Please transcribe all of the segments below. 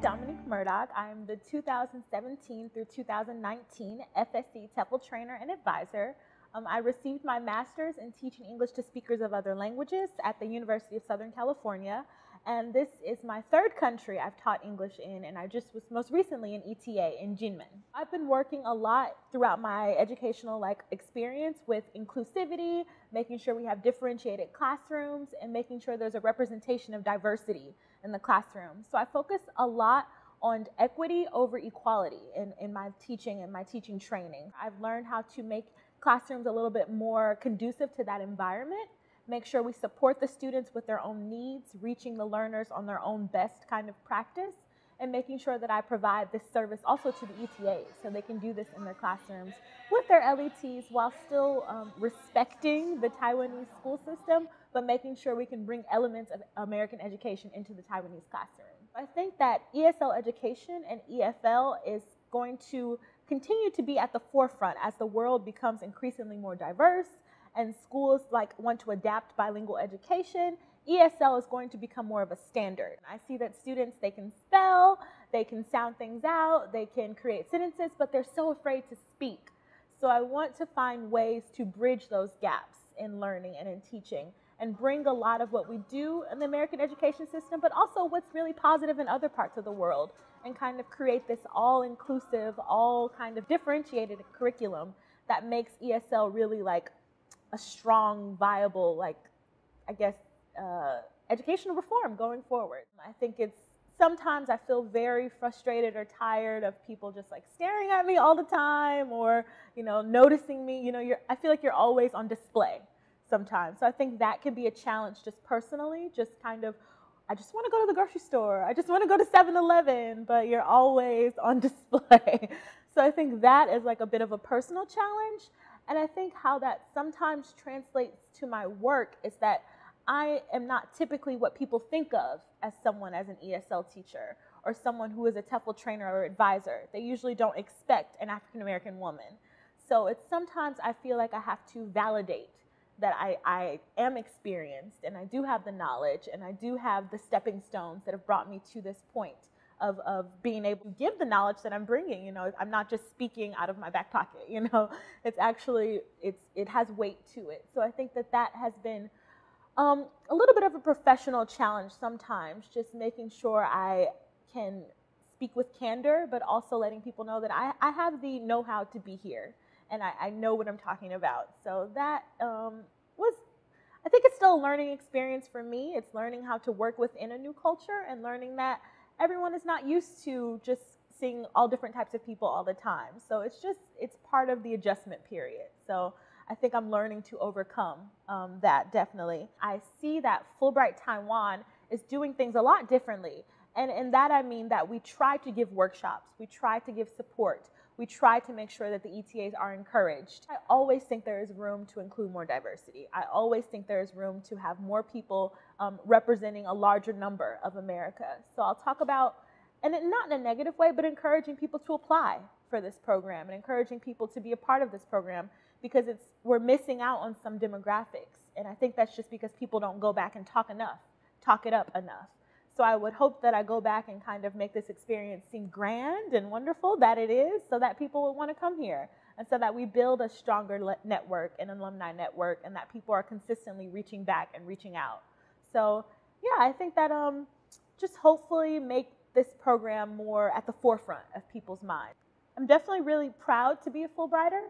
Dominique Murdock. I'm the 2017 through 2019 FSC TEFL trainer and advisor. I received my master's in teaching English to speakers of other languages at the University of Southern California. And this is my third country I've taught English in, and I just was most recently in ETA in Jinmen. I've been working a lot throughout my educational experience with inclusivity, making sure we have differentiated classrooms, and making sure there's a representation of diversity in the classroom. So I focus a lot on equity over equality in my teaching and my teaching training. I've learned how to make classrooms a little bit more conducive to that environment, make sure we support the students with their own needs, reaching the learners on their own best kind of practice, and making sure that I provide this service also to the ETAs so they can do this in their classrooms with their LETs while still respecting the Taiwanese school system, but making sure we can bring elements of American education into the Taiwanese classroom. I think that ESL education and EFL is going to continue to be at the forefront as the world becomes increasingly more diverse and schools want to adapt bilingual education. ESL is going to become more of a standard. I see that students, they can spell, they can sound things out, they can create sentences, but they're so afraid to speak. So I want to find ways to bridge those gaps in learning and in teaching and bring a lot of what we do in the American education system, but also what's really positive in other parts of the world, and kind of create this all-inclusive, all kind of differentiated curriculum that makes ESL really a strong, viable, educational reform going forward. I think sometimes I feel very frustrated or tired of people just staring at me all the time, or, noticing me. I feel like you're always on display sometimes. So I think that can be a challenge just personally, just kind of, I just want to go to the grocery store, I just want to go to 7-Eleven, but you're always on display. So I think that is a bit of a personal challenge. And I think how that sometimes translates to my work is that I am not typically what people think of as someone as an ESL teacher or someone who is a TEFL trainer or advisor. They usually don't expect an African American woman. So it's sometimes I feel like I have to validate that I am experienced and I do have the knowledge and I do have the stepping stones that have brought me to this point of being able to give the knowledge that I'm bringing. I'm not just speaking out of my back pocket. It's actually, it has weight to it. So I think that has been a little bit of a professional challenge sometimes, just making sure I can speak with candor, but also letting people know that I have the know-how to be here and I know what I'm talking about. So that I think it's still a learning experience for me. It's learning how to work within a new culture and learning that everyone is not used to just seeing all different types of people all the time. So it's part of the adjustment period. So I think I'm learning to overcome that, definitely. I see that Fulbright Taiwan is doing things a lot differently. And in that I mean that we try to give workshops, we try to give support, we try to make sure that the ETAs are encouraged. I always think there is room to include more diversity. I always think there is room to have more people representing a larger number of America. So I'll talk about, and not in a negative way, but encouraging people to apply for this program and encouraging people to be a part of this program, because we're missing out on some demographics. And I think that's just because people don't go back and talk it up enough. So I would hope that I go back and kind of make this experience seem grand and wonderful that it is, so that people will want to come here, and so that we build a stronger network, an alumni network, and that people are consistently reaching back and reaching out. So yeah, I think that just hopefully make this program more at the forefront of people's minds. I'm definitely really proud to be a Fulbrighter.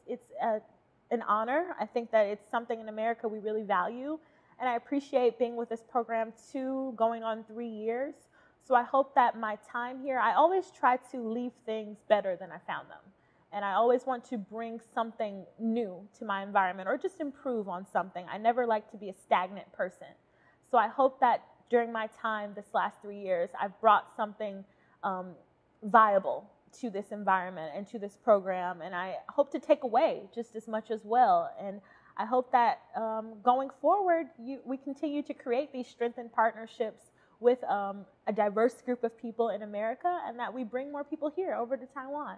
It's an honor. I think that it's something in America we really value. And I appreciate being with this program going on 3 years. So I hope that my time here, I always try to leave things better than I found them. And I always want to bring something new to my environment or just improve on something. I never like to be a stagnant person. So I hope that during my time this last 3 years, I've brought something viable to this environment and to this program. And I hope to take away just as much as well. And I hope that going forward, we continue to create these strengthened partnerships with a diverse group of people in America, and that we bring more people here over to Taiwan.